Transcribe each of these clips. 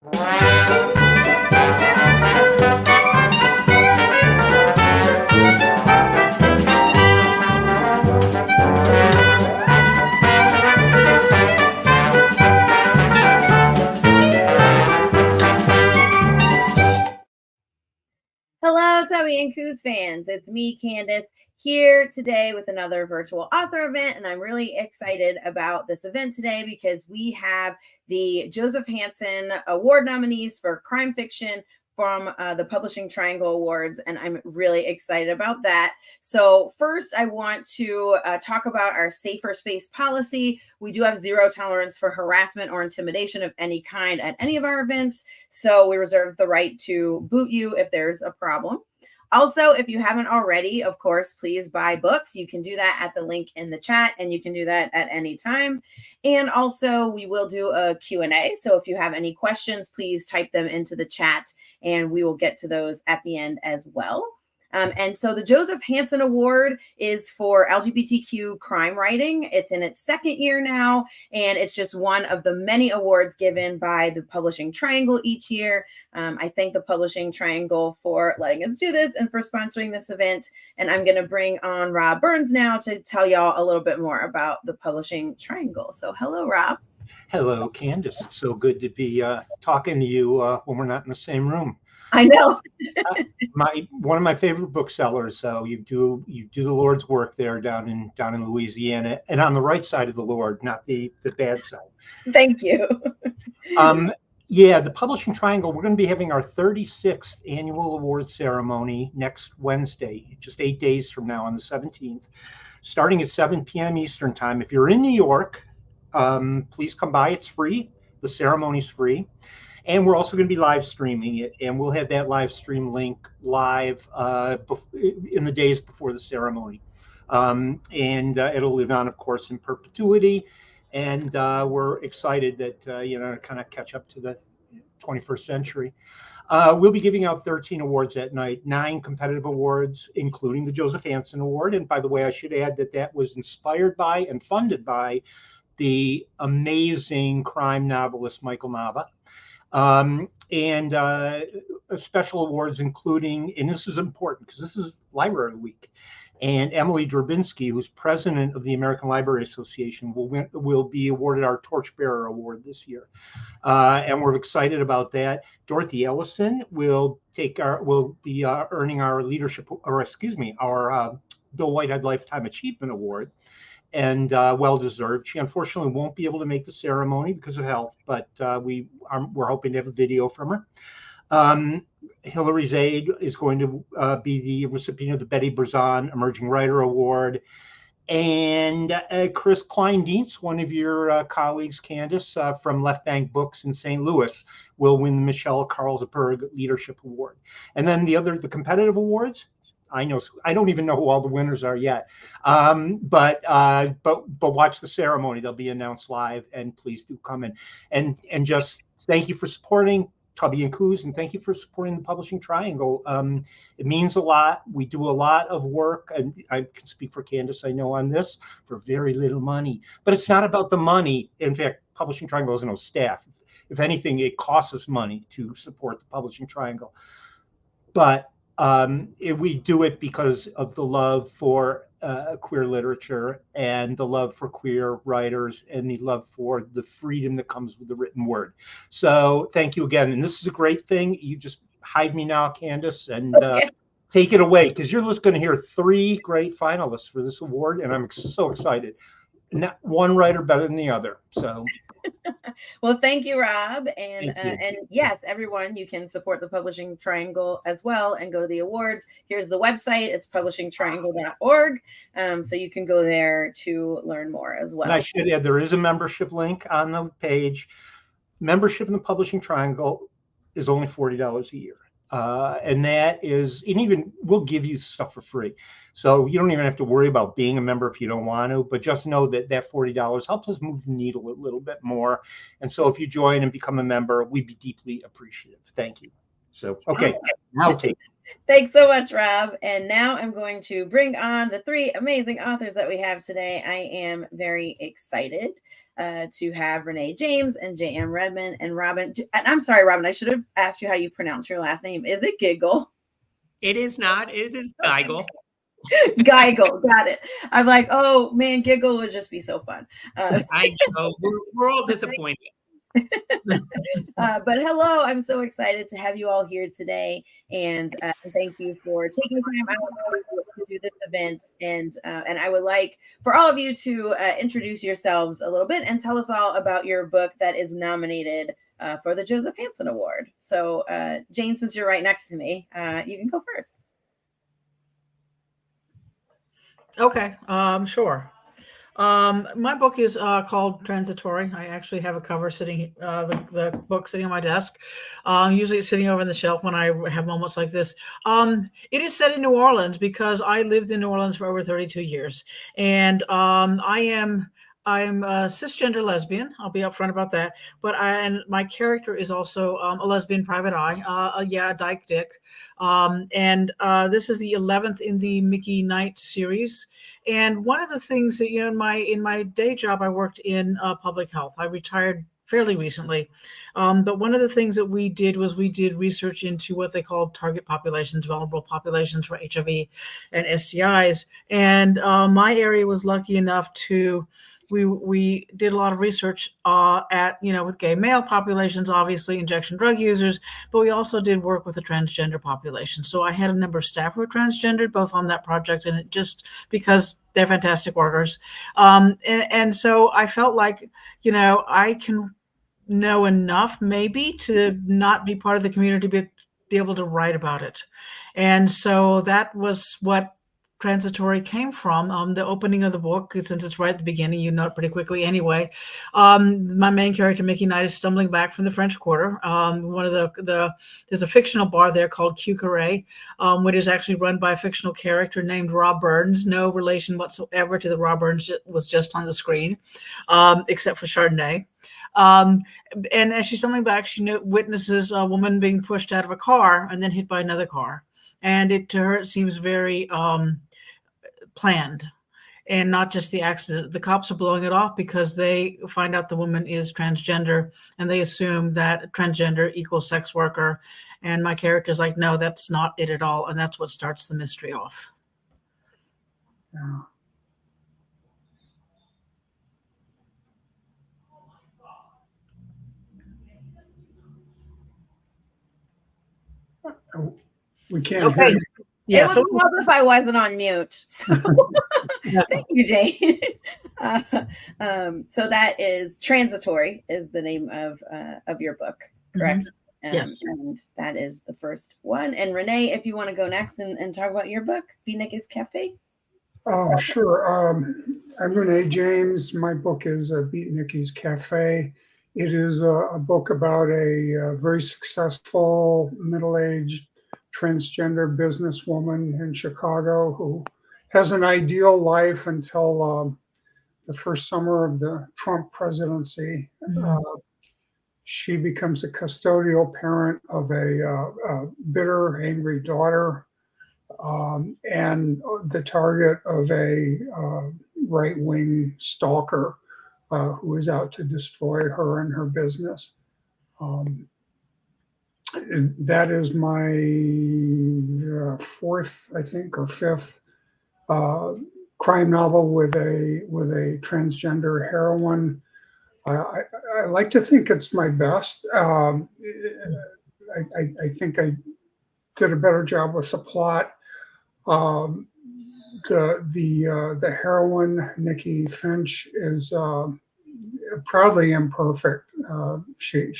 Hello, Tubby Coo's fans. It's me, Candace, here today with another virtual author event. And I'm really excited about this event today because we have the Joseph Hansen Award nominees for crime fiction from the Publishing Triangle Awards, and I'm really excited about that. So first, I want to talk about our safer space policy. We do have zero tolerance for harassment or intimidation of any kind at any of our events, so we reserve the right to boot you if there's a problem. Also, if you haven't already, of course, please buy books. You can do that at the link in the chat, and you can do that at any time. And also, we will do a Q&A. So if you have any questions, please type them into the chat, and we will get to those at the end as well. And so the Joseph Hansen Award is for LGBTQ crime writing. It's in its second year now, and it's just one of the many awards given by the Publishing Triangle each year. I thank the Publishing Triangle for letting us do this and for sponsoring this event. And I'm going to bring on Rob Burns now to tell y'all a little bit more about the Publishing Triangle. So hello, Rob. Hello, Candace. It's so good to be talking to you when we're not in the same room. I know. One of my favorite booksellers. So you do the Lord's work there down in Louisiana, and on the right side of the Lord, not the bad side. Thank you. Yeah, the Publishing Triangle. We're going to be having our 36th annual award ceremony next Wednesday, just 8 days from now on the 17th, starting at 7 p.m. Eastern time. If you're in New York, please come by. It's free. The ceremony's free. And we're also going to be live streaming it, and we'll have that live stream link live in the days before the ceremony. And it'll live on, of course, in perpetuity. And we're excited that, kind of catch up to the 21st century. We'll be giving out 13 awards that night, 9 competitive awards, including the Joseph Hansen Award. And by the way, I should add that was inspired by and funded by the amazing crime novelist Michael Nava. And special awards including, and this is important because this is Library Week, and Emily Drabinski, who's president of the American Library Association, will be awarded our Torchbearer Award this year, and we're excited about that. Dorothy Ellison will be earning our our Bill Whitehead Lifetime Achievement Award. And well-deserved. She unfortunately won't be able to make the ceremony because of health, but we're hoping to have a video from her. Hilary Zaid is going to be the recipient of the Betty Brazan Emerging Writer Award. And Chris Klein-Dietz, one of your colleagues, Candace, from Left Bank Books in St. Louis, will win the Michelle Carlsberg Leadership Award. And then the competitive awards, I don't even know who all the winners are yet, but watch the ceremony. They'll be announced live, and please do come in. And just thank you for supporting Tubby Coo's, and thank you for supporting the Publishing Triangle. It means a lot. We do a lot of work, and I can speak for Candace, I know, on this, for very little money. But it's not about the money. In fact, Publishing Triangle has no staff. If anything, it costs us money to support the Publishing Triangle. But we do it because of the love for queer literature and the love for queer writers and the love for the freedom that comes with the written word. So thank you again. And this is a great thing. You just hide me now, Candace, and take it away, because you're just going to hear 3 great finalists for this award, and I'm so excited. Not one writer better than the other. So. Well, thank you, Rob. And yes, everyone, you can support the Publishing Triangle as well and go to the awards. Here's the website. It's publishingtriangle.org. So you can go there to learn more as well. And I should add, there is a membership link on the page. Membership in the Publishing Triangle is only $40 a year. And that is, and even we'll give you stuff for free. So you don't even have to worry about being a member if you don't want to, but just know that that $40 helps us move the needle a little bit more. And so if you join and become a member, we'd be deeply appreciative. Thank you. So, okay, now take. Thanks so much, Rob. And now I'm going to bring on the three amazing authors that we have today. I am very excited to have Renee James and J.M. Redmann and Robyn. And I'm sorry, Robyn, I should have asked you how you pronounce your last name. Is it Gigl? It is not. It is Gigl. Gigl, got it. I'm like, oh man, Gigl would just be so fun. I know. We're all disappointed. But hello, I'm so excited to have you all here today, and thank you for taking time out to do this event. And I would like for all of you to introduce yourselves a little bit and tell us all about your book that is nominated for the Joseph Hansen Award. So, Jane, since you're right next to me, you can go first. Okay, sure. My book is called Transitory. I actually have a cover sitting, the book sitting on my desk. Usually it's sitting over on the shelf when I have moments like this. It is set in New Orleans because I lived in New Orleans for over 32 years. And I am a cisgender lesbian. I'll be upfront about that. But and my character is also a lesbian private eye. A dyke dick. And this is the 11th in the Mickey Knight series. And one of the things that, in my day job, I worked in public health. I retired fairly recently. But one of the things that we did was we did research into what they called target populations, vulnerable populations for HIV and STIs. And my area was lucky enough to, we did a lot of research with gay male populations, obviously injection drug users, but we also did work with the transgender population. So I had a number of staff who were transgendered, both on that project and just because they're fantastic workers. And so I felt like, I can know enough maybe to not be part of the community, but be able to write about it. And so that was what Transitory came from. The opening of the book, since it's right at the beginning, you know it pretty quickly anyway. My main character, Mickey Knight, is stumbling back from the French Quarter. One of there's a fictional bar there called Q Carré, which is actually run by a fictional character named Rob Burns. No relation whatsoever to the Rob Burns that was just on the screen, except for Chardonnay. And as she's stumbling back, she witnesses a woman being pushed out of a car and then hit by another car. And to her, it seems very planned, and not just the accident. The cops are blowing it off because they find out the woman is transgender, and they assume that transgender equals sex worker. And my character's like, no, that's not it at all. And that's what starts the mystery off. Yeah. We can't. Okay. Yeah, it would help if I wasn't on mute. So thank you, Jane. So that is Transitory is the name of your book, correct? Mm-hmm. Yes. And that is the first one. And Renee, if you want to go next and talk about your book, BeatNikki's Cafe. Oh, sure. I'm Renee James. My book is BeatNikki's Cafe. It is a book about a very successful middle-aged transgender businesswoman in Chicago who has an ideal life until the first summer of the Trump presidency. Mm-hmm. She becomes a custodial parent of a bitter, angry daughter, and the target of a right-wing stalker who is out to destroy her and her business. That is my fourth, I think, or fifth crime novel with a transgender heroine. I like to think it's my best. I think I did a better job with the plot. The heroine, Nikki Finch, is proudly imperfect. She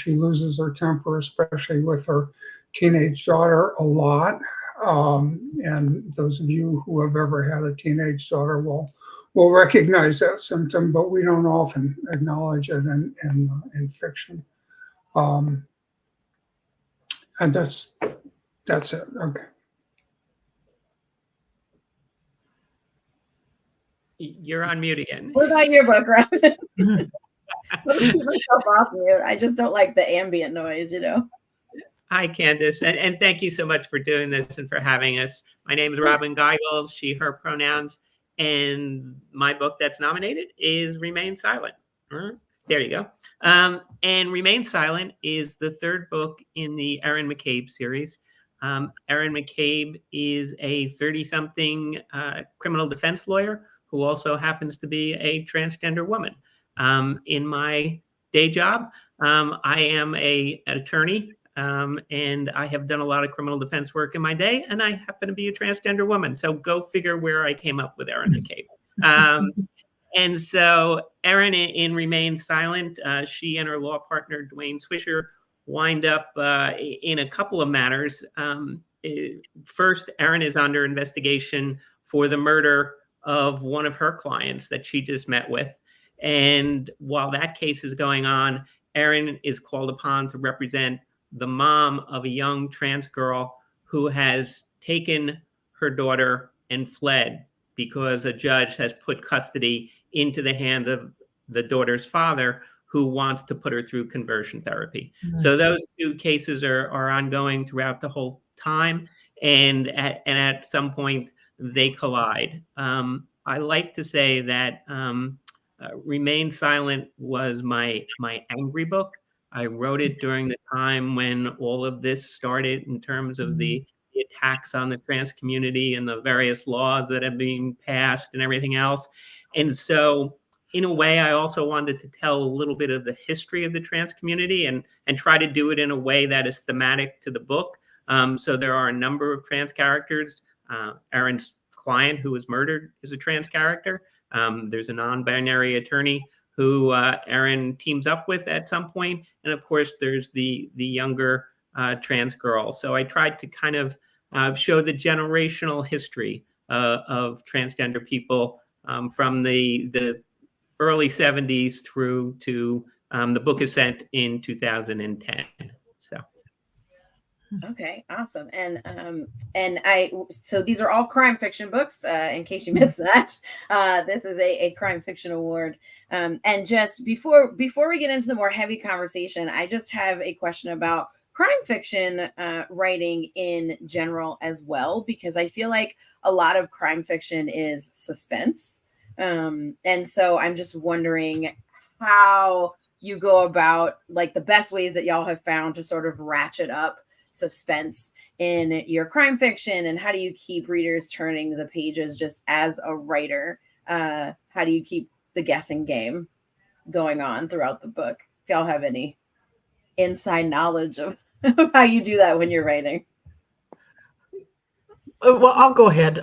loses her temper, especially with her teenage daughter, a lot. And those of you who have ever had a teenage daughter will recognize that symptom, but we don't often acknowledge it in fiction. And that's it. Okay. You're on mute again. What about your book, Robyn? Let's keep myself off mute. I just don't like the ambient noise, Hi, Candace, and thank you so much for doing this and for having us. My name is Robyn Gigl, she, her pronouns, and my book that's nominated is Remain Silent. There you go. And Remain Silent is the third book in the Erin McCabe series. Erin McCabe is a 30-something criminal defense lawyer who also happens to be a transgender woman. In my day job, I am an attorney, and I have done a lot of criminal defense work in my day, and I happen to be a transgender woman. So go figure where I came up with Erin McCabe. And so Erin in Remain Silent, she and her law partner, Dwayne Swisher, wind up in a couple of matters. First, Erin is under investigation for the murder of one of her clients that she just met with. And while that case is going on, Erin is called upon to represent the mom of a young trans girl who has taken her daughter and fled because a judge has put custody into the hands of the daughter's father, who wants to put her through conversion therapy. Mm-hmm. So those two cases are ongoing throughout the whole time, and at some point they collide. I like to say that Remain Silent was my angry book. I wrote it during the time when all of this started in terms of the attacks on the trans community and the various laws that have been passed and everything else. And so in a way, I also wanted to tell a little bit of the history of the trans community and try to do it in a way that is thematic to the book. So there are a number of trans characters. Erin's client who was murdered is a trans character. There's a non-binary attorney who Erin teams up with at some point. And of course, there's the younger trans girl. So I tried to kind of show the generational history of transgender people from the early 70s through to the book is sent in 2010. So. Okay, awesome. And so these are all crime fiction books, in case you missed that. This is a crime fiction award. And just before we get into the more heavy conversation, I just have a question about crime fiction writing in general as well, because I feel like a lot of crime fiction is suspense. And so I'm just wondering how you go about, like, the best ways that y'all have found to sort of ratchet up suspense in your crime fiction, and how do you keep readers turning the pages just as a writer? How do you keep the guessing game going on throughout the book? If y'all have any inside knowledge of how you do that when you're writing. Well, I'll go ahead.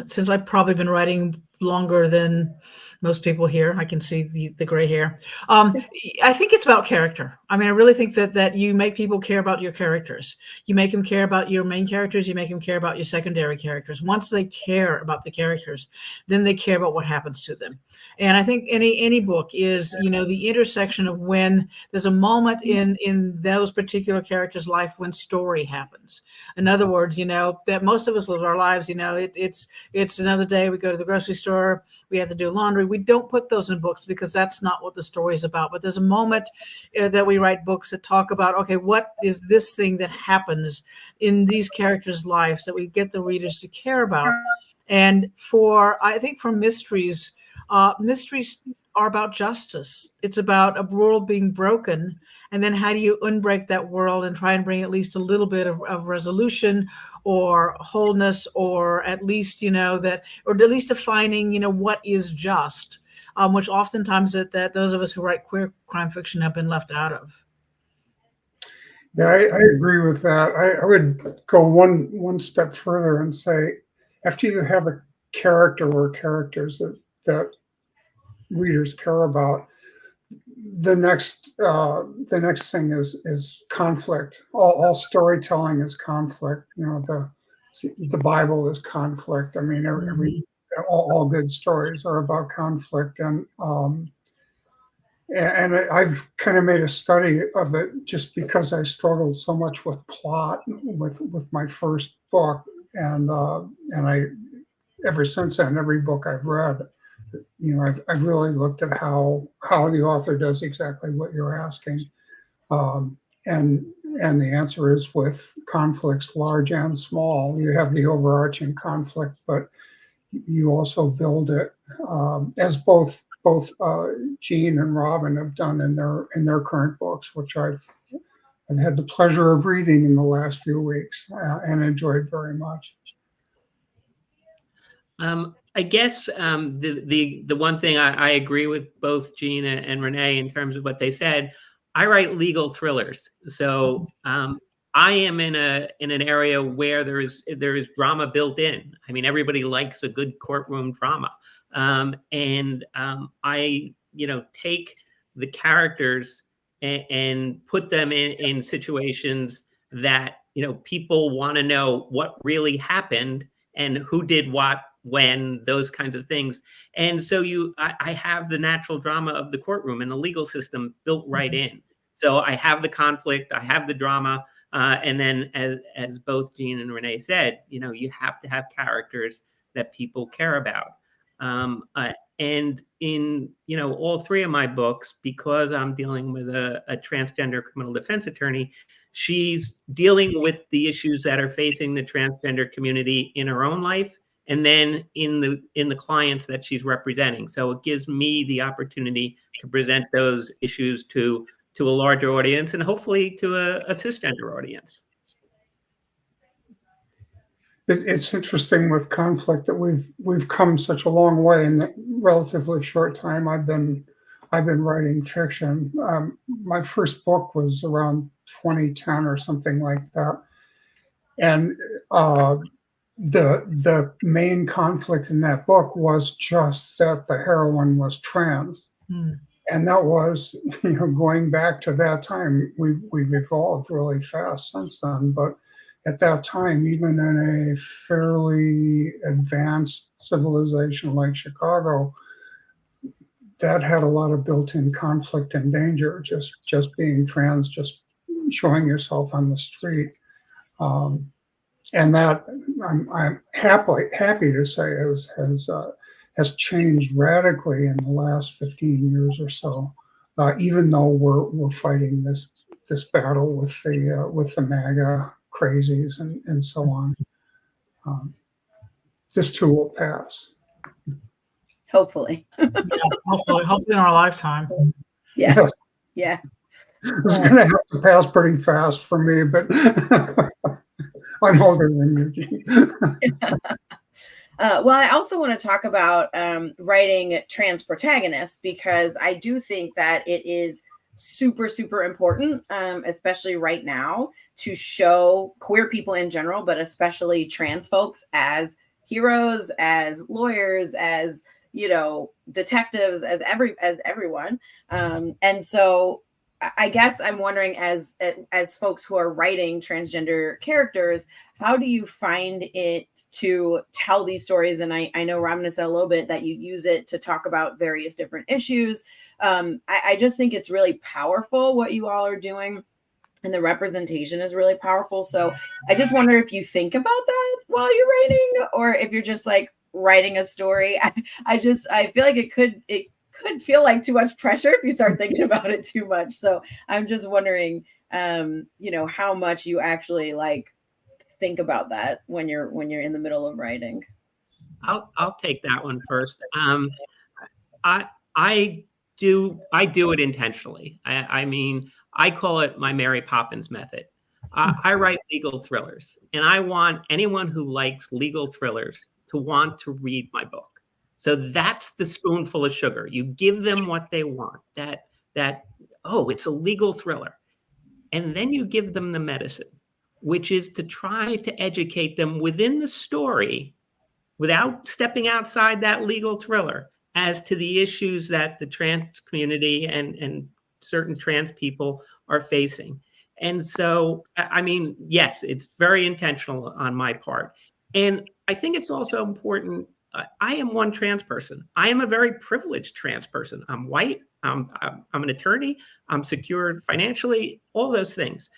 Since I've probably been writing longer than most people here, I can see the gray hair. I think it's about character. I mean, I really think that you make people care about your characters. You make them care about your main characters. You make them care about your secondary characters. Once they care about the characters, then they care about what happens to them. And I think any book is, the intersection of when there's a moment in those particular characters' life when story happens. In other words, that most of us live our lives, it's another day, we go to the grocery store, we have to do laundry. We don't put those in books because that's not what the story is about. But there's a moment that we write books that talk about, okay, what is this thing that happens in these characters' lives that we get the readers to care about? And I think for mysteries, mysteries are about justice. It's about a world being broken. And then how do you unbreak that world and try and bring at least a little bit of resolution or wholeness, or at least, or at least defining, what is just, which oftentimes that those of us who write queer crime fiction have been left out of. Yeah, I agree with that. I would go one step further and say, after you have a character or characters that readers care about, the next thing is conflict. All storytelling is conflict. The Bible is conflict. I mean, all good stories are about conflict, and I've kind of made a study of it just because I struggled so much with plot with my first book, and I ever since then, every book I've read, I've really looked at how the author does exactly what you're asking, and And the answer is with conflicts large and small. You have the overarching conflict, but you also build it, as both Jean and Robyn have done in their current books, which I've had the pleasure of reading in the last few weeks and enjoyed very much. I guess the one thing I agree with both Jean and Renee in terms of what they said. I write legal thrillers, so I am in an area where there is drama built in. I mean, everybody likes a good courtroom drama, and I take the characters and put them in situations that people want to know what really happened and who did what, when, those kinds of things. And so I have the natural drama of the courtroom and the legal system built right in. So I have the conflict, I have the drama, and then as both Jean and Renee said, you have to have characters that people care about. And in all three of my books, because I'm dealing with a transgender criminal defense attorney, she's dealing with the issues that are facing the transgender community in her own life, and then in the clients that she's representing. So it gives me the opportunity to present those issues to a larger audience and hopefully to a cisgender audience. It's interesting with conflict that we've come such a long way in that relatively short time I've been writing fiction. My first book was around 2010 or something like that, and the main conflict in that book was just that the heroine was trans. And that was, going back to that time, we've evolved really fast since then. But at that time, even in a fairly advanced civilization like Chicago, that had a lot of built-in conflict and danger. Just being trans, just showing yourself on the street, and that I'm happy to say has changed radically in the last 15 years or so. Even though we're fighting this battle with the MAGA crazies and so on, this too will pass. Hopefully. Hopefully in our lifetime. Yeah. Yeah. It's going to have to pass pretty fast for me, but I'm older than you. Well, I also want to talk about writing trans protagonists, because I do think that it is super, super important, especially right now, to show queer people in general, but especially trans folks as heroes, as lawyers, as detectives, as everyone. And so I guess I'm wondering, as folks who are writing transgender characters, how do you find it to tell these stories? And I know Robyn has said a little bit that you use it to talk about various different issues. I just think it's really powerful what you all are doing, and the representation is really powerful. So I just wonder if you think about that while you're writing, or if you're just like writing a story. I feel like it could feel like too much pressure if you start thinking about it too much. So I'm just wondering, how much you actually like think about that when you're in the middle of writing. I'll take that one first. I do it intentionally. I mean, I call it my Mary Poppins method. I write legal thrillers, and I want anyone who likes legal thrillers to want to read my book. So that's the spoonful of sugar. You give them what they want, that it's a legal thriller. And then you give them the medicine, which is to try to educate them within the story without stepping outside that legal thriller as to the issues that the trans community and certain trans people are facing. And so, I mean, yes, it's very intentional on my part. And I think it's also important. I am one trans person. I am a very privileged trans person. I'm white. I'm an attorney. I'm secure financially, all those things.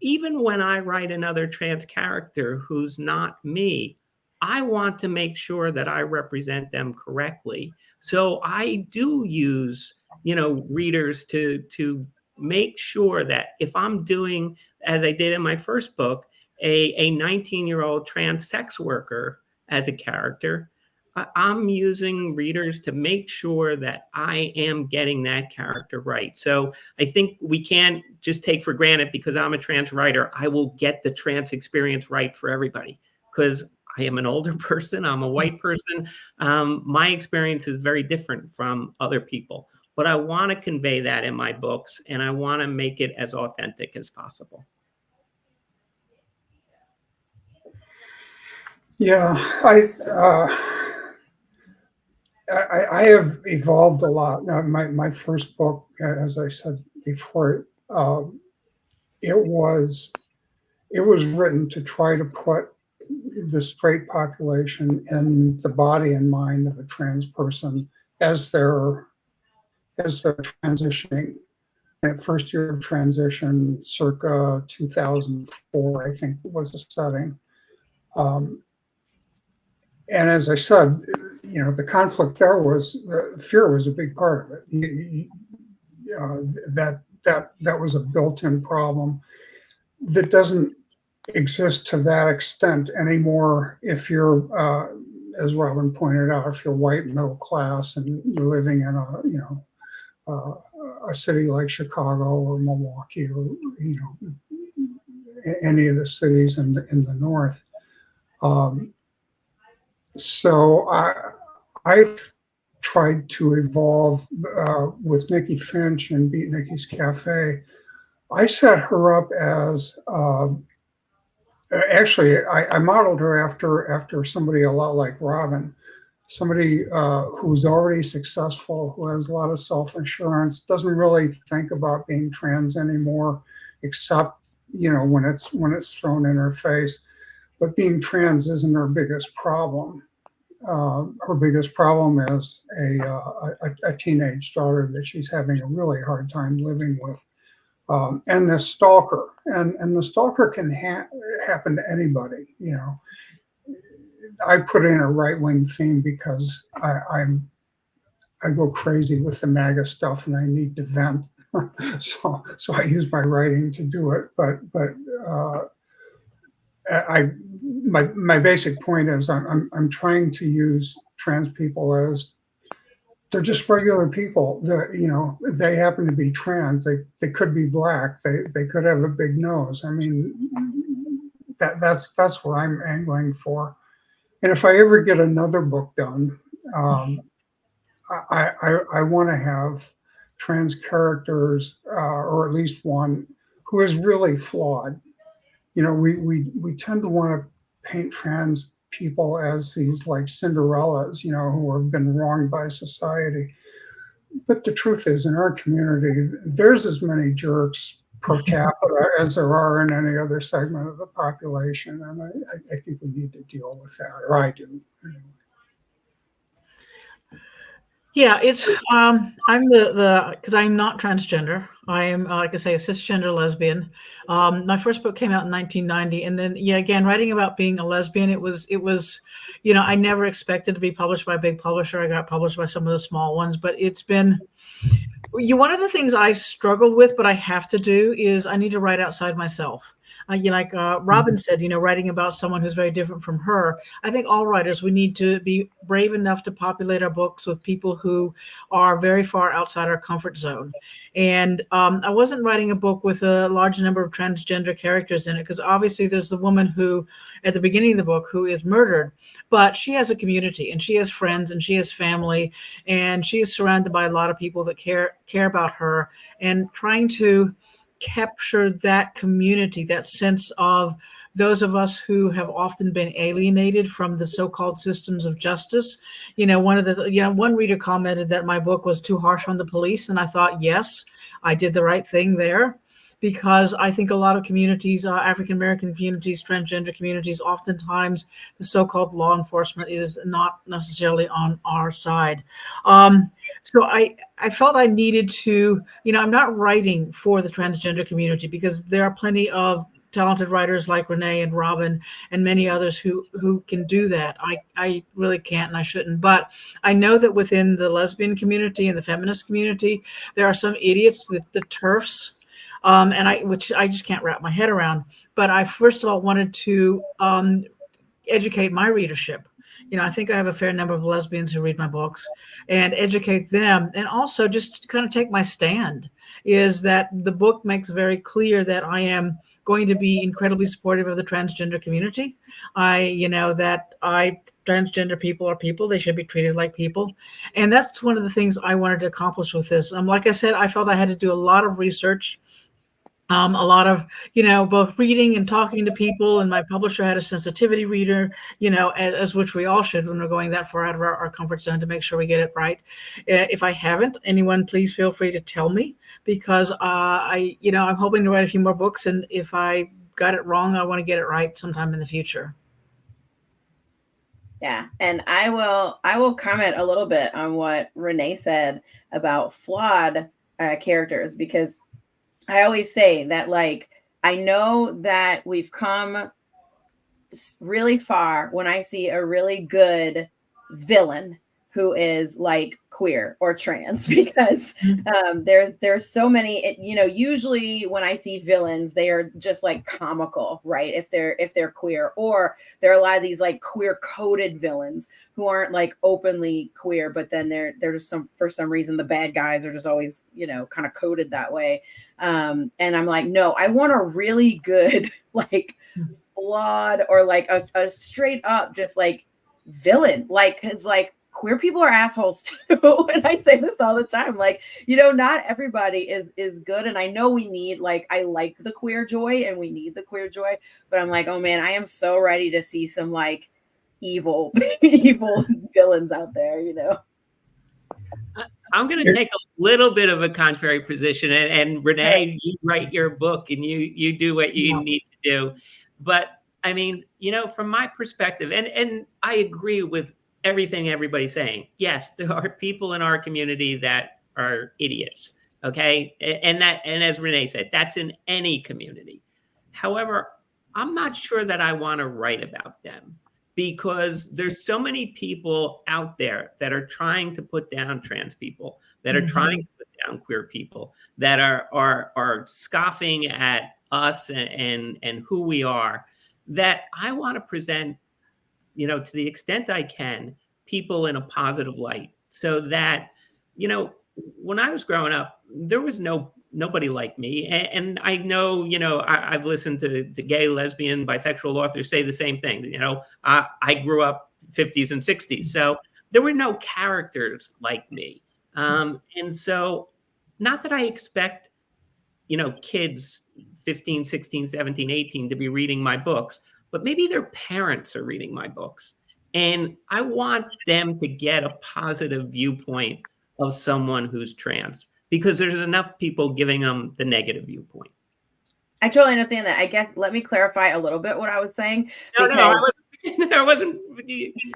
Even when I write another trans character who's not me, I want to make sure that I represent them correctly. So I do use, readers to make sure that if I'm doing as I did in my first book, a 19-year-old trans sex worker as a character, I'm using readers to make sure that I am getting that character right. So I think we can't just take for granted because I'm a trans writer, I will get the trans experience right for everybody, because I am an older person, I'm a white person. My experience is very different from other people, but I want to convey that in my books, and I want to make it as authentic as possible. Yeah, I have evolved a lot. Now, my first book, as I said before, it was written to try to put the straight population in the body and mind of a trans person as they're transitioning. That first year of transition, circa 2004, I think was the setting. And as I said, the conflict there was, fear was a big part of it. That was a built-in problem that doesn't exist to that extent anymore if you're, as Robyn pointed out, if you're white middle class and you're living in a city like Chicago or Milwaukee or any of the cities in the north. So I've tried to evolve with Nikki Finch and BeatNikki's Cafe. I set her up as actually I modeled her after somebody a lot like Robyn, somebody who's already successful, who has a lot of self-assurance, doesn't really think about being trans anymore, except when it's thrown in her face. But being trans isn't her biggest problem. Her biggest problem is a teenage daughter that she's having a really hard time living with, and this stalker, and the stalker can happen to anybody. I put in a right-wing theme because I go crazy with the MAGA stuff and I need to vent, so I use my writing to do it. But my basic point is I'm trying to use trans people as they're just regular people. They happen to be trans. They could be black. They could have a big nose. I mean, that's what I'm angling for. And if I ever get another book done, I want to have trans characters, or at least one who is really flawed. We tend to want to paint trans people as these like Cinderellas, who have been wronged by society. But the truth is, in our community, there's as many jerks per capita as there are in any other segment of the population. And I think we need to deal with that, or I do. Yeah, it's I'm because I'm not transgender. I am, like I say, a cisgender lesbian. My first book came out in 1990, and then again, writing about being a lesbian, it was I never expected to be published by a big publisher. I got published by some of the small ones, but it's been one of the things I've struggled with, but I have to do is I need to write outside myself. Like Robyn said, writing about someone who's very different from her. I think all writers, we need to be brave enough to populate our books with people who are very far outside our comfort zone. And I wasn't writing a book with a large number of transgender characters in it, because obviously there's the woman who, at the beginning of the book, who is murdered, but she has a community and she has friends and she has family, and she is surrounded by a lot of people that care about her, and trying to capture that community, that sense of those of us who have often been alienated from the so-called systems of justice. One reader commented that my book was too harsh on the police, and I thought, yes, I did the right thing there, because I think a lot of communities, African-American communities, transgender communities, oftentimes the so-called law enforcement is not necessarily on our side. So I felt I needed to, I'm not writing for the transgender community, because there are plenty of talented writers like Renee and Robyn and many others who can do that. I really can't, and I shouldn't. But I know that within the lesbian community and the feminist community, there are some idiots, the TERFs, which I just can't wrap my head around. But I first of all wanted to educate my readership. I think I have a fair number of lesbians who read my books, and educate them, and also just kind of take my stand. Is that the book makes very clear that I am going to be incredibly supportive of the transgender community. Transgender people are people. They should be treated like people. And that's one of the things I wanted to accomplish with this. Like I said, I felt I had to do a lot of research, a lot of, both reading and talking to people. And my publisher had a sensitivity reader, as which we all should when we're going that far out of our comfort zone to make sure we get it right. If I haven't, anyone, please feel free to tell me, because I'm hoping to write a few more books. And if I got it wrong, I want to get it right sometime in the future. Yeah, and I will comment a little bit on what Renee said about flawed characters, because I always say that, like, I know that we've come really far when I see a really good villain who is like queer or trans, because there's so many, usually when I see villains, they are just like comical, right? If they're queer, or there are a lot of these like queer coded villains who aren't like openly queer, but then they're just for some reason the bad guys are just always, kind of coded that way. And I'm like, no, I want a really good, like, flawed, or like a straight up just like villain, like, because like queer people are assholes too. And I say this all the time, like, not everybody is good. And I know we need, like, I like the queer joy and we need the queer joy, but I'm like, oh man, I am so ready to see some like evil villains out there, I'm going to take a little bit of a contrary position, and Renee, you write your book and you do what you need to do. But I mean, from my perspective, and I agree with everything everybody's saying. Yes, there are people in our community that are idiots. Okay. And as Renee said, that's in any community. However, I'm not sure that I want to write about them, because there's so many people out there that are trying to put down trans people, that are trying to put down queer people, that are scoffing at us and who we are, that I want to present, to the extent I can, people in a positive light, so that, when I was growing up, there was nobody like me. And I know, I've listened to gay, lesbian, bisexual authors say the same thing. I grew up 50s and 60s. So there were no characters like me. And so not that I expect, kids 15, 16, 17, 18 to be reading my books, but maybe their parents are reading my books. And I want them to get a positive viewpoint of someone who's trans, because there's enough people giving them the negative viewpoint. I totally understand that. I guess let me clarify a little bit what I was saying. No, I wasn't.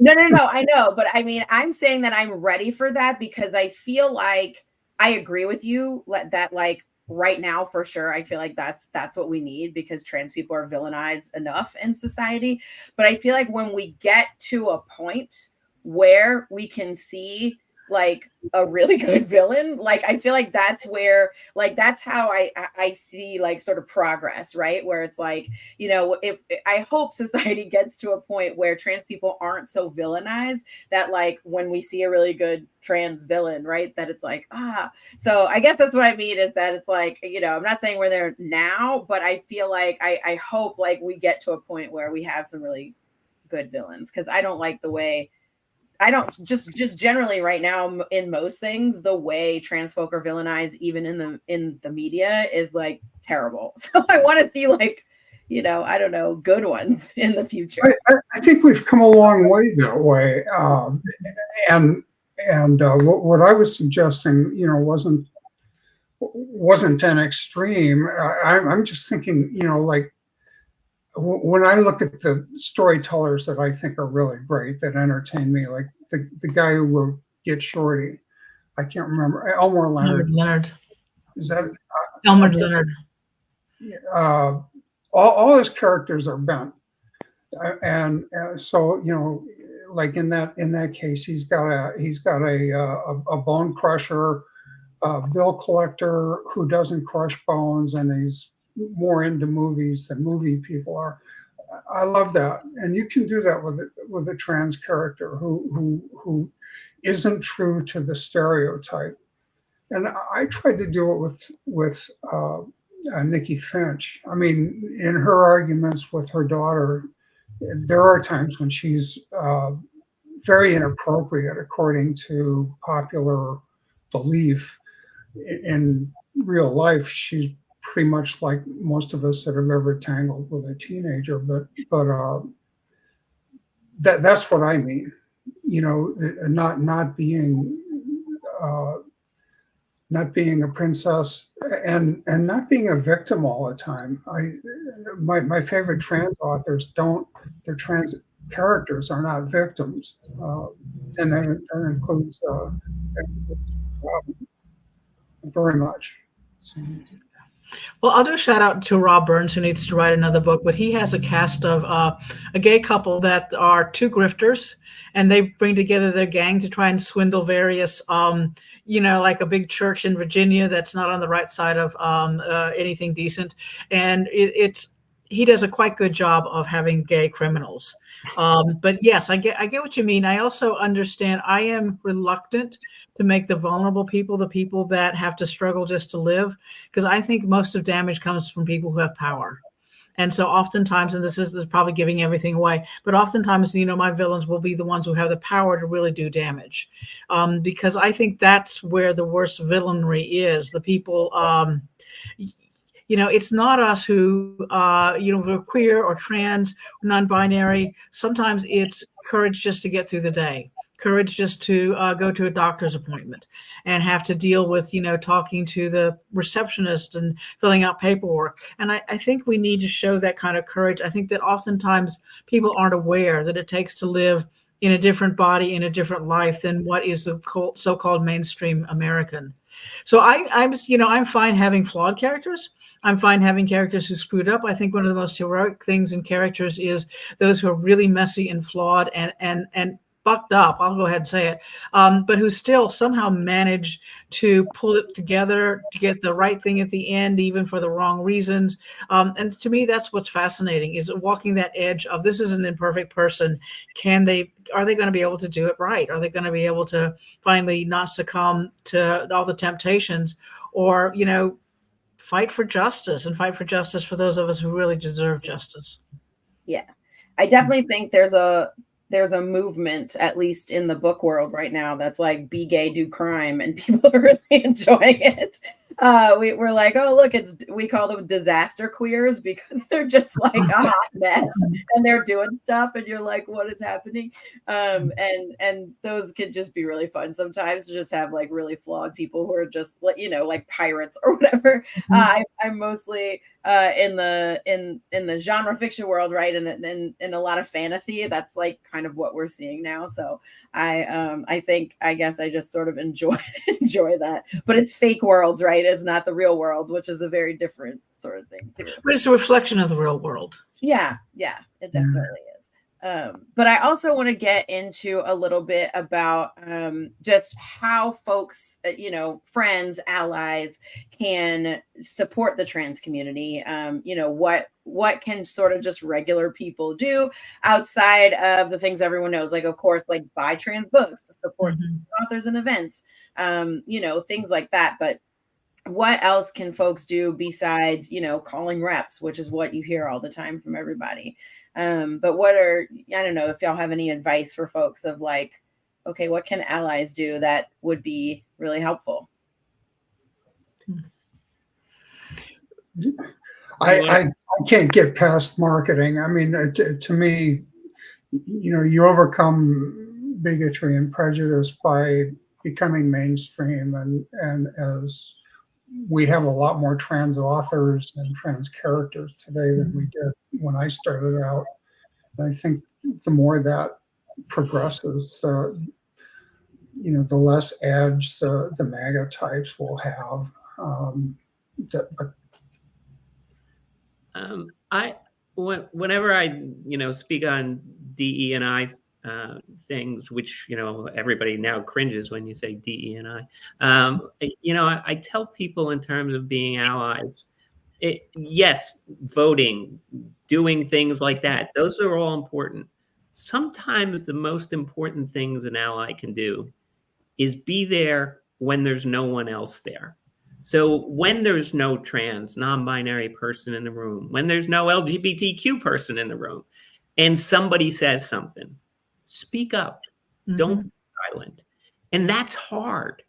No, I know. But I mean, I'm saying that I'm ready for that, because I feel like I agree with you that, like, right now, for sure, I feel like that's what we need, because trans people are villainized enough in society. But I feel like when we get to a point where we can see like a really good villain, like, I feel like that's where, like, that's how I see like sort of progress, right? Where it's like, if I hope society gets to a point where trans people aren't so villainized that, like, when we see a really good trans villain, right, that it's like, so I guess that's what I mean, is that it's like, I'm not saying we're there now, but I feel like I hope like we get to a point where we have some really good villains, because I don't like the way, I don't just generally right now in most things, the way trans folk are villainized, even in the media, is like terrible. So I want to see, like, I don't know, good ones in the future. I think we've come a long way that way. And what I was suggesting, wasn't an extreme. I'm just thinking, like, when I look at the storytellers that I think are really great, that entertain me, like the guy who wrote Get Shorty, I can't remember, Elmore Leonard. Is that Elmore Leonard? All his characters are bent, and so like in that case, he's got a bone crusher, bill collector who doesn't crush bones and he's more into movies than movie people are. I love that, and you can do that with a trans character who isn't true to the stereotype. And I tried to do it with Nikki Finch. I mean, in her arguments with her daughter, there are times when she's very inappropriate according to popular belief. In real life, she's pretty much like most of us that have ever tangled with a teenager. But that's what I mean. You know, not being not being a princess and not being a victim all the time. My favorite trans authors their trans characters are not victims, and that includes very much. So, Well, I'll do a shout out to Rob Burns, who needs to write another book, but he has a cast of a gay couple that are two grifters, and they bring together their gang to try and swindle various, like a big church in Virginia that's not on the right side of anything decent. And he does a quite good job of having gay criminals. But yes, I get what you mean. I also understand. I am reluctant to make the vulnerable people the people that have to struggle just to live, because I think most of damage comes from people who have power. And so oftentimes, and this is probably giving everything away, but oftentimes, my villains will be the ones who have the power to really do damage. Because I think that's where the worst villainry is. The people, it's not us who, we're queer or trans, non-binary. Sometimes it's courage just to get through the day. Courage just to go to a doctor's appointment and have to deal with, talking to the receptionist and filling out paperwork. And I think we need to show that kind of courage. I think that oftentimes people aren't aware that it takes to live in a different body, in a different life than what is the so-called mainstream American. So I'm fine having flawed characters. I'm fine having characters who screwed up. I think one of the most heroic things in characters is those who are really messy and flawed and fucked up, I'll go ahead and say it, but who still somehow manage to pull it together to get the right thing at the end, even for the wrong reasons. And to me, that's what's fascinating, is walking that edge of, this is an imperfect person. Are they going to be able to do it right? Are they going to be able to finally not succumb to all the temptations, or, fight for justice for those of us who really deserve justice? Yeah, I definitely think there's a movement, at least in the book world right now, that's like, be gay, do crime, and people are really enjoying it. We're like, oh, look, we call them disaster queers, because they're just like a hot mess and they're doing stuff and you're like, what is happening? And those can just be really fun sometimes, to just have like really flawed people who are just like pirates or whatever. I'm mostly in the genre fiction world, right? And in a lot of fantasy, that's like kind of what we're seeing now. So I guess I just sort of enjoy that, but it's fake worlds, right? It's not the real world, which is a very different sort of thing too. But it's a reflection of the real world. Yeah, it definitely is. But I also want to get into a little bit about just how folks, friends, allies, can support the trans community. What can sort of just regular people do outside of the things everyone knows? Like, of course, like buy trans books, support authors and events, things like that. But what else can folks do besides, calling reps, which is what you hear all the time from everybody? But I don't know if y'all have any advice for folks of like, okay, what can allies do that would be really helpful? I can't get past marketing. I mean, to me, you overcome bigotry and prejudice by becoming mainstream, and as we have a lot more trans authors and trans characters today than we did when I started out. I think the more that progresses, the less edge the MAGA types will have. Whenever I speak on DE and I, things, which, you know, everybody now cringes when you say DE&I. You know, I tell people in terms of being allies, yes, voting, doing things like that, those are all important. Sometimes the most important things an ally can do is be there when there's no one else there. So when there's no trans, non-binary person in the room, when there's no LGBTQ person in the room, and somebody says something, speak up. Don't be silent. And that's hard.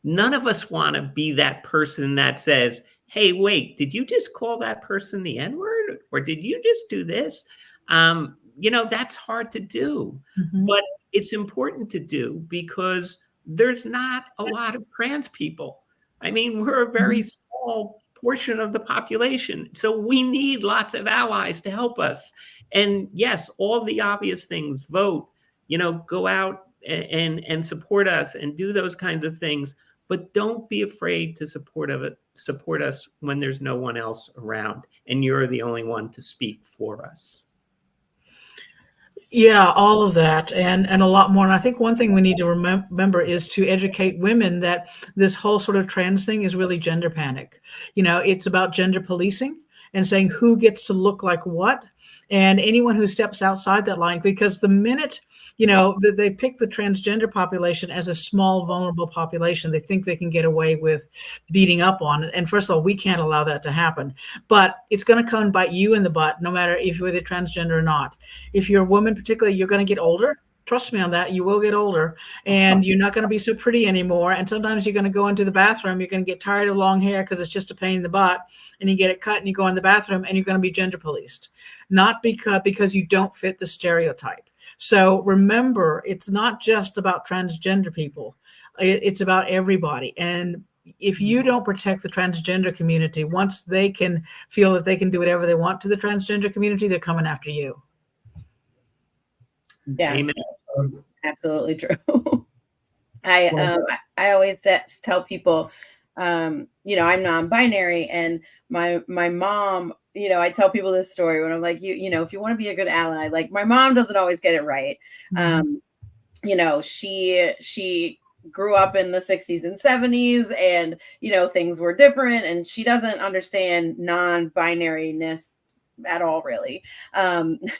None of us want to be that person that says, hey, wait, did you just call that person the N-word? Or did you just do this? You know, that's hard to do. But it's important to do because there's not a lot of trans people. I mean, we're a very small portion of the population. So we need lots of allies to help us. And yes, all the obvious things, vote, you know, go out and support us and do those kinds of things. But don't be afraid to support us when there's no one else around and you're the only one to speak for us. Yeah, all of that and a lot more. And I think one thing we need to remember is to educate women that this whole sort of trans thing is really gender panic. You know, it's about gender policing and saying who gets to look like what, and anyone who steps outside that line, because the minute, you know, they pick the transgender population as a small, vulnerable population, they think they can get away with beating up on it. And first of all, we can't allow that to happen. But it's going to come and bite you in the butt, no matter if you're transgender or not. If you're a woman, particularly, you're going to get older. Trust me on that. You will get older and you're not going to be so pretty anymore. And sometimes you're going to go into the bathroom. You're going to get tired of long hair because it's just a pain in the butt, and you get it cut and you go in the bathroom and you're going to be gender policed, not because you don't fit the stereotype. So remember, it's not just about transgender people. It's about everybody. And if you don't protect the transgender community, once they can feel that they can do whatever they want to the transgender community, they're coming after you. Yeah, Amen. Absolutely true. I always tell people, you know, I'm non-binary, and my mom, you know, I tell people this story when I'm like, you know, if you want to be a good ally, like my mom doesn't always get it right. You know, she grew up in the 60s and 70s, and, you know, things were different, and she doesn't understand non-binariness at all, really.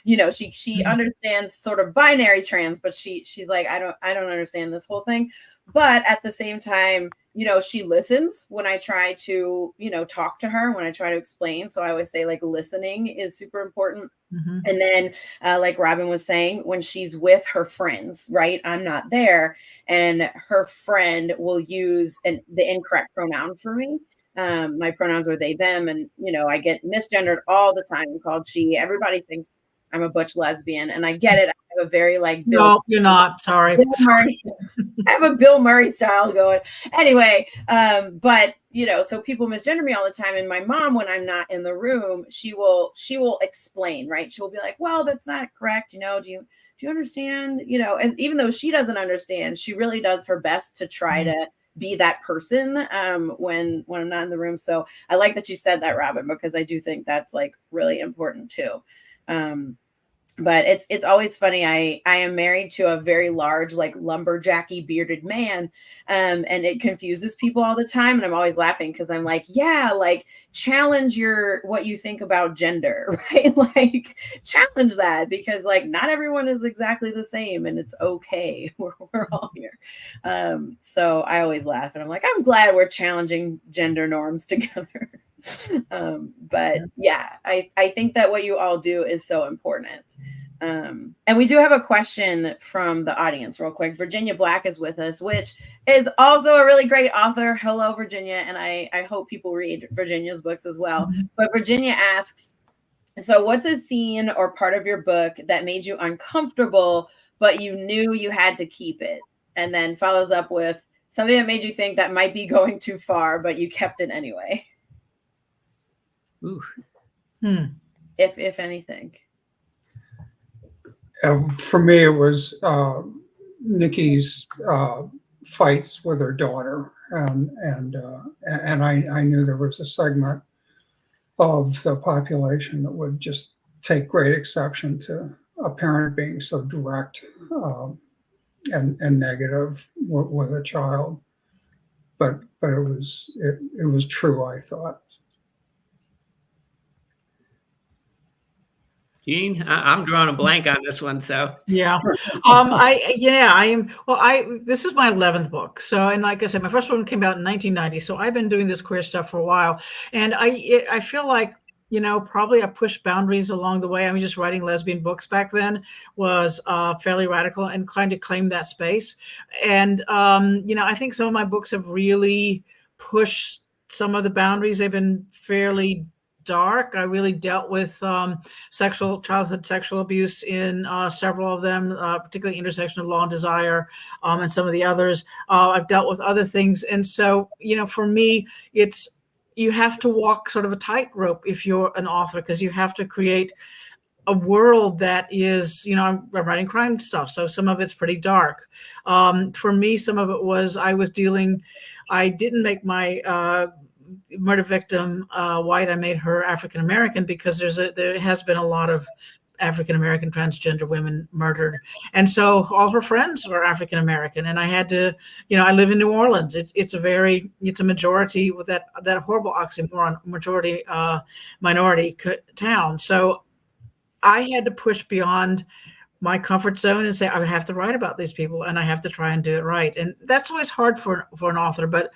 You know, she understands sort of binary trans, but she's like, I don't understand this whole thing. But at the same time, you know, she listens when I try to, you know, talk to her, when I try to explain. So I always say, like, listening is super important. And then, like Robyn was saying, when she's with her friends, right? I'm not there, and her friend will use the incorrect pronoun for me. My pronouns are they, them, and, you know, I get misgendered all the time, called she. Everybody thinks I'm a butch lesbian, and I get it. I have a very like no, you're not. Sorry. I have a Bill Murray style going. Anyway, but, you know, so people misgender me all the time, and my mom, when I'm not in the room, she will explain, right? She will be like, well, that's not correct. You know, do you understand? You know, and even though she doesn't understand, she really does her best to try to be that person when I'm not in the room. So I like that you said that, Robyn, because I do think that's like really important too. But it's always funny. I am married to a very large, like, lumberjacky bearded man. And it confuses people all the time. And I'm always laughing because I'm like, yeah, like, challenge what you think about gender, right? Like, challenge that, because, like, not everyone is exactly the same, and it's okay. We're all here. So I always laugh, and I'm like, I'm glad we're challenging gender norms together. But yeah, I think that what you all do is so important. And we do have a question from the audience real quick. Virginia Black is with us, which is also a really great author. Hello, Virginia. And I hope people read Virginia's books as well. But Virginia asks, so what's a scene or part of your book that made you uncomfortable, but you knew you had to keep it? And then follows up with something that made you think that might be going too far, but you kept it anyway. Ooh. If anything. For me, it was Nikki's fights with her daughter, and I knew there was a segment of the population that would just take great exception a parent being so direct and negative with a child. But it was true, I thought. Gene, I'm drawing a blank on this one, so. Yeah. I am. Well, this is my 11th book. So, and like I said, my first one came out in 1990. So I've been doing this queer stuff for a while, and I feel like, probably I pushed boundaries along the way. I mean, just writing lesbian books back then was fairly radical and trying to claim that space. And I think some of my books have really pushed some of the boundaries. They've been fairly dark. I really dealt with childhood sexual abuse in several of them, particularly Intersection of Law and Desire, and some of the others. I've dealt with other things. And so, for me, you have to walk sort of a tightrope if you're an author, because you have to create a world that is, I'm writing crime stuff, so some of it's pretty dark. For me, some of it was I didn't make my murder victim white. I made her African American because there has been a lot of African American transgender women murdered, and so all her friends were African American, and I had to, I live in New Orleans. It's a majority with that horrible oxymoron, majority minority town. So I had to push beyond my comfort zone and say, I have to write about these people, and I have to try and do it right. And that's always hard for an author, but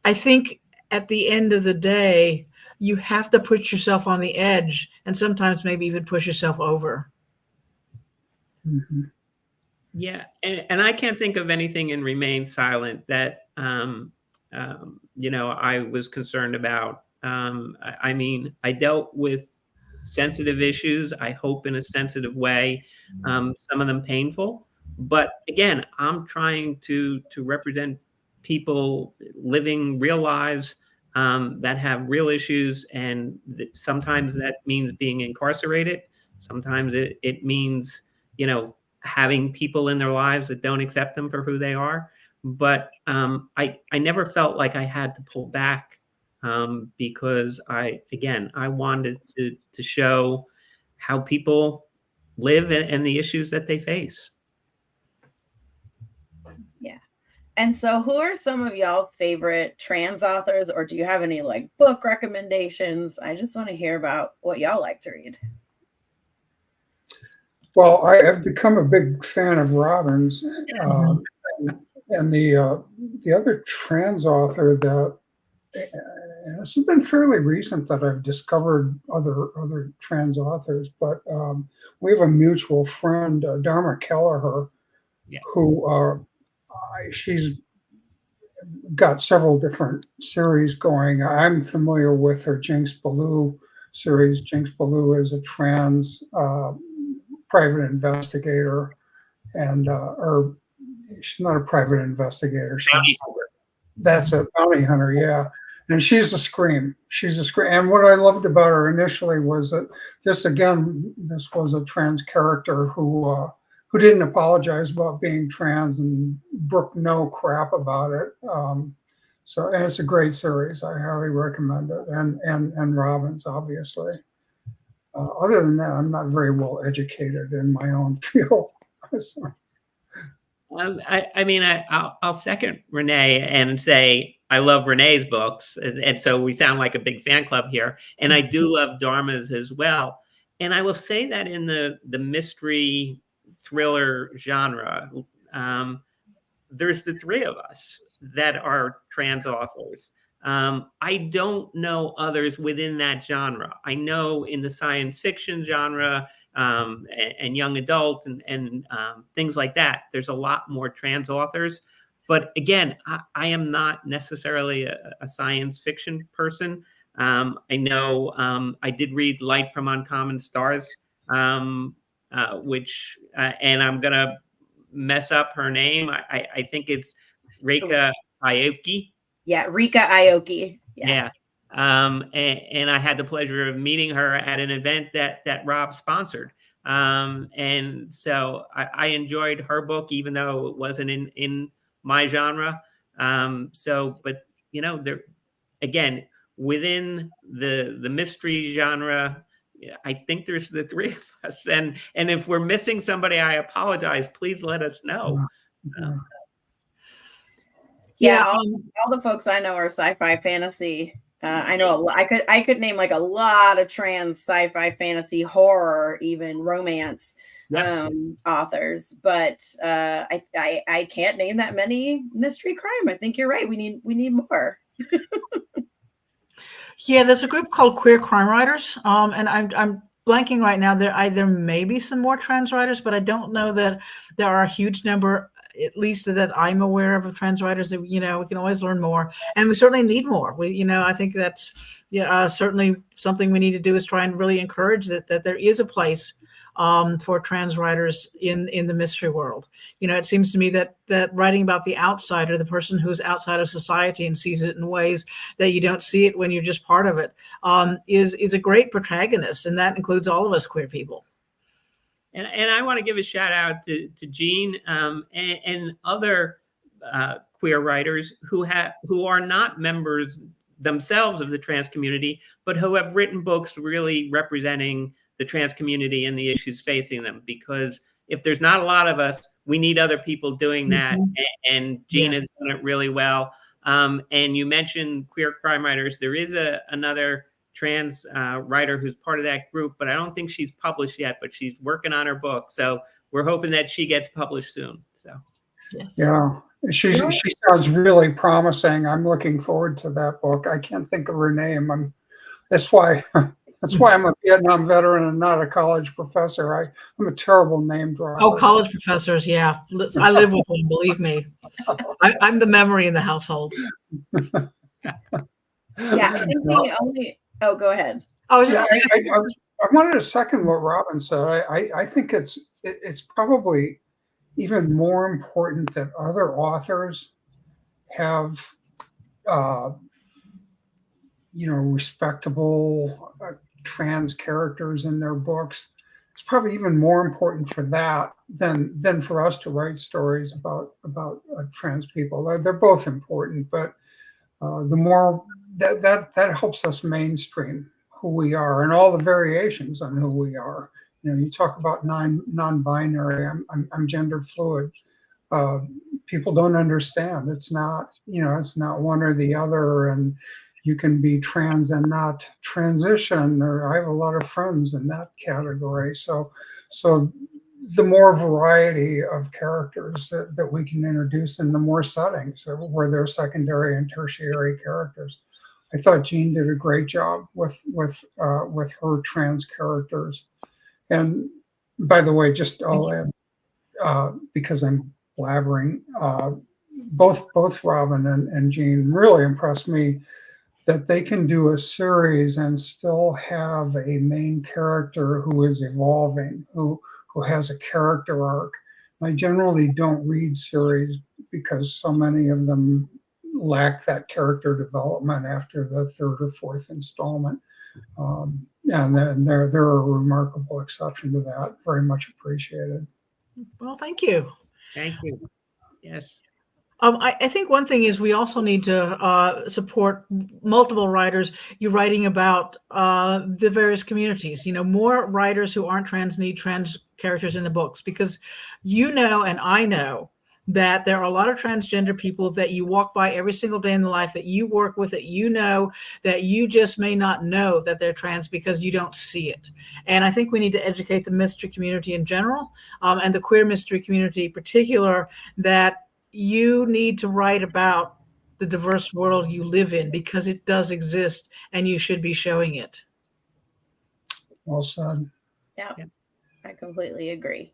I think at the end of the day, you have to put yourself on the edge, and sometimes maybe even push yourself over. Mm-hmm. Yeah, and I can't think of anything in Remain Silent that I was concerned about. I mean, I dealt with sensitive issues, I hope in a sensitive way, some of them painful. But again, I'm trying to represent people living real lives that have real issues, and sometimes that means being incarcerated. Sometimes it means, having people in their lives that don't accept them for who they are. But I never felt like I had to pull back because I wanted to show how people live and the issues that they face. Yeah. And so who are some of y'all's favorite trans authors, or do you have any book recommendations? I just want to hear about what y'all like to read. Well, I have become a big fan of Robyn's, and the other trans author that this has been fairly recent that I've discovered other trans authors, but we have a mutual friend, Dharma Kelleher, who she's got several different series going. I'm familiar with her Jinx Ballou series. Jinx Ballou is a trans private investigator, and or she's not a private investigator. That's a bounty hunter, yeah. And she's a scream. And what I loved about her initially was that this was a trans character who didn't apologize about being trans and brooked no crap about it. And it's a great series. I highly recommend it. And Robyn's, obviously. Other than that, I'm not very well educated in my own field. I'll second Renee and say I love Renee's books, and so we sound like a big fan club here. And I do love Dharma's as well. And I will say that in the mystery thriller genre, there's the three of us that are trans authors. I don't know others within that genre. I know in the science fiction genre and young adult and things like that, there's a lot more trans authors. But again, I am not necessarily a science fiction person. I know I did read Light from Uncommon Stars, which, and I'm going to mess up her name. I think it's Rika Aoki. Yeah, Rika Aoki. Yeah. And I had the pleasure of meeting her at an event that Rob sponsored. And so I enjoyed her book, even though it wasn't in my genre. But there again, within the mystery genre, I think there's the three of us, and if we're missing somebody, I apologize. Please let us know. Yeah, all the folks I know are sci-fi fantasy. I know I could name like a lot of trans sci-fi fantasy, horror, even romance authors, but I can't name that many mystery crime. I think you're right. We need more. Yeah, there's a group called Queer Crime Writers, and I'm blanking right now. There may be some more trans writers, but I don't know that there are a huge number, at least that I'm aware of trans writers. That, we can always learn more, and we certainly need more. I think that's certainly something we need to do, is try and really encourage that there is a place for trans writers in the mystery world. It seems to me that writing about the outsider, the person who's outside of society and sees it in ways that you don't see it when you're just part of it, is a great protagonist, and that includes all of us queer people. And I want to give a shout out to Jean and other queer writers who are not members themselves of the trans community, but who have written books really representing the trans community and the issues facing them. Because if there's not a lot of us, we need other people doing that. And Jean has done it really well. And you mentioned Queer Crime Writers. There is another trans writer who's part of that group, but I don't think she's published yet, but she's working on her book. So we're hoping that she gets published soon. So yeah, she sounds really promising. I'm looking forward to that book. I can't think of her name. That's why I'm a Vietnam veteran and not a college professor. I'm a terrible name dropper. Oh, college professors, yeah. I live with them, believe me. I'm the memory in the household. Yeah, I think the only. Oh, go ahead. I wanted to second what Robyn said. I think it's probably even more important that other authors have respectable trans characters in their books. It's probably even more important for that than for us to write stories about trans people. They're both important, but the more that helps us mainstream who we are and all the variations on who we are. You talk about non-binary. I'm gender fluid. People don't understand. It's not one or the other, and you can be trans and not transition. Or I have a lot of friends in that category. So the more variety of characters that we can introduce in the more settings where they're secondary and tertiary characters. I thought Jean did a great job with her trans characters. And by the way, just I'll add, because I'm blabbering, both Robyn and Jean really impressed me that they can do a series and still have a main character who is evolving, who has a character arc. I generally don't read series because so many of them lack that character development after the third or fourth installment. And then they're a remarkable exception to that. Very much appreciated. Well, thank you. Thank you. Yes. I think one thing is we also need to support multiple writers. You're writing about the various communities. More writers who aren't trans need trans characters in the books, because and I know that there are a lot of transgender people that you walk by every single day in the life, that you work with, that that you just may not know that they're trans because you don't see it. And I think we need to educate the mystery community in general, and the queer mystery community in particular, that you need to write about the diverse world you live in, because it does exist and you should be showing it. Well said. Yeah, I completely agree.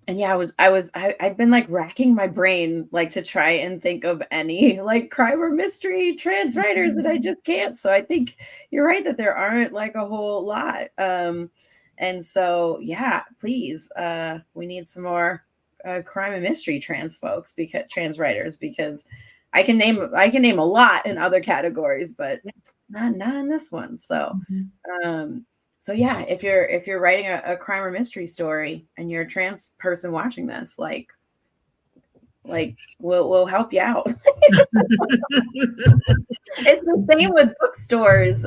And yeah, I've been like racking my brain like to try and think of any like crime or mystery trans writers that I just can't. So I think you're right that there aren't like a whole lot. And so yeah, please, we need some more crime and mystery trans writers, because I can name a lot in other categories, but not in this one. So so yeah, if you're writing a crime or mystery story and you're a trans person watching this, like, like we'll help you out. It's the same with bookstores.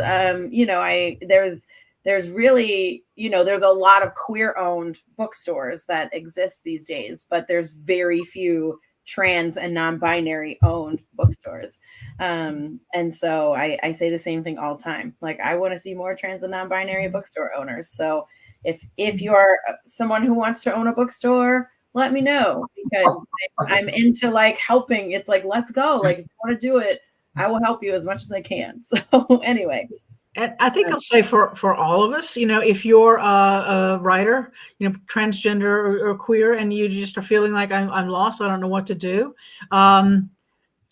There's really, there's a lot of queer owned bookstores that exist these days, but there's very few trans and non-binary owned bookstores. And so I say the same thing all the time. Like, I want to see more trans and non-binary bookstore owners. So if you are someone who wants to own a bookstore, let me know, because I'm into like helping. It's like, let's go. Like, if you want to do it, I will help you as much as I can. So anyway. And I think I'll say for all of us, if you're a writer, transgender or queer, and you just are feeling like I'm lost, I don't know what to do.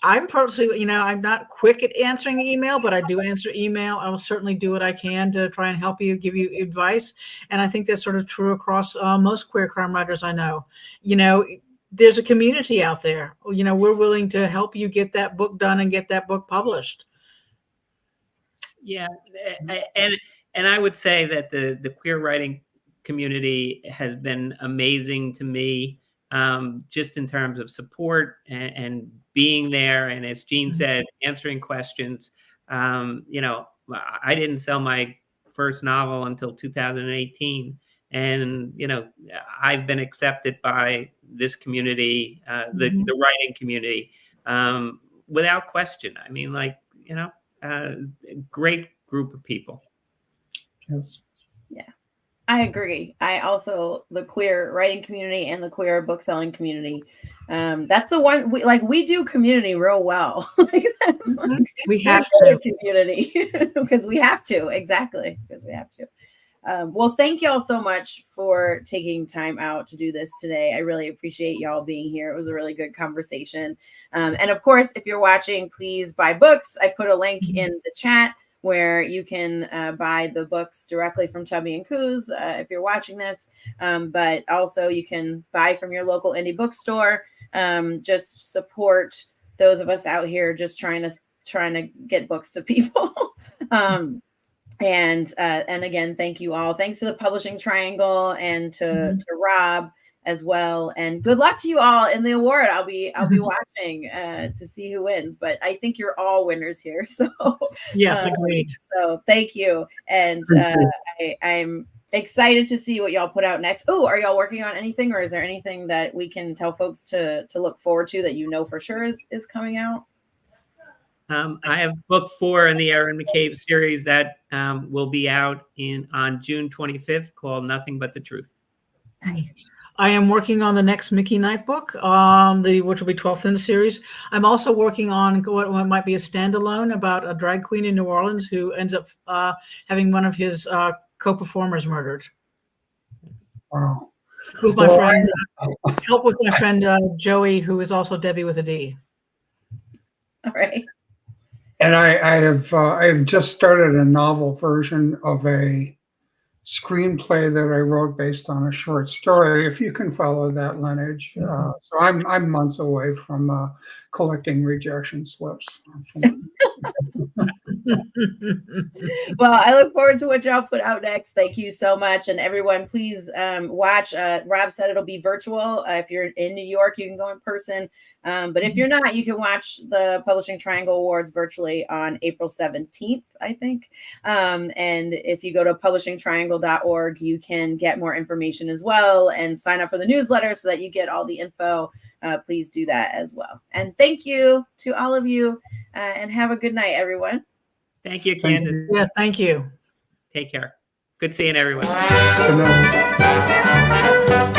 I'm personally, I'm not quick at answering email, but I do answer email. I will certainly do what I can to try and help you, give you advice. And I think that's sort of true across most queer crime writers I know. There's a community out there. We're willing to help you get that book done and get that book published. Yeah, and I would say that the queer writing community has been amazing to me, just in terms of support and being there. And as Jean said, answering questions. I didn't sell my first novel until 2018. And, I've been accepted by this community, the writing community, without question. I mean, great group of people. Yes. Yeah, I agree. I also, the queer writing community and the queer book selling community. That's the one we do community real well. We have to community because we have to. Exactly. Because we have to. Well, thank y'all so much for taking time out to do this today. I really appreciate y'all being here. It was a really good conversation. And of course, if you're watching, please buy books. I put a link in the chat where you can buy the books directly from Tubby Coo's if you're watching this. But also you can buy from your local indie bookstore. Just support those of us out here just trying to get books to people. And again, thank you all. Thanks to the Publishing Triangle and to Rob as well. And good luck to you all in the award. I'll be watching to see who wins, but I think you're all winners here. So yes, agreed. So thank you. And I'm excited to see what y'all put out next. Oh, are y'all working on anything, or is there anything that we can tell folks to look forward to that for sure is coming out? I have book 4 in the Erin McCabe series that will be out on June 25th, called Nothing But the Truth. Nice. I am working on the next Mickey Knight book, which will be 12th in the series. I'm also working on what might be a standalone about a drag queen in New Orleans who ends up having one of his co-performers murdered. Wow. With my friend, help with my friend Joey, who is also Debbie with a D. All right. And I have just started a novel version of a screenplay that I wrote based on a short story, if you can follow that lineage. So I'm months away from collecting rejection slips. Well, I look forward to what y'all put out next. Thank you so much. And everyone, please watch. Rob said it'll be virtual. If you're in New York, you can go in person. But if you're not, you can watch the Publishing Triangle Awards virtually on April 17th, I think. And if you go to publishingtriangle.org, you can get more information as well and sign up for the newsletter so that you get all the info. Please do that as well. And thank you to all of you, and have a good night, everyone. Thank you, Candace. Yes, thank you. Take care. Good seeing everyone. Good night.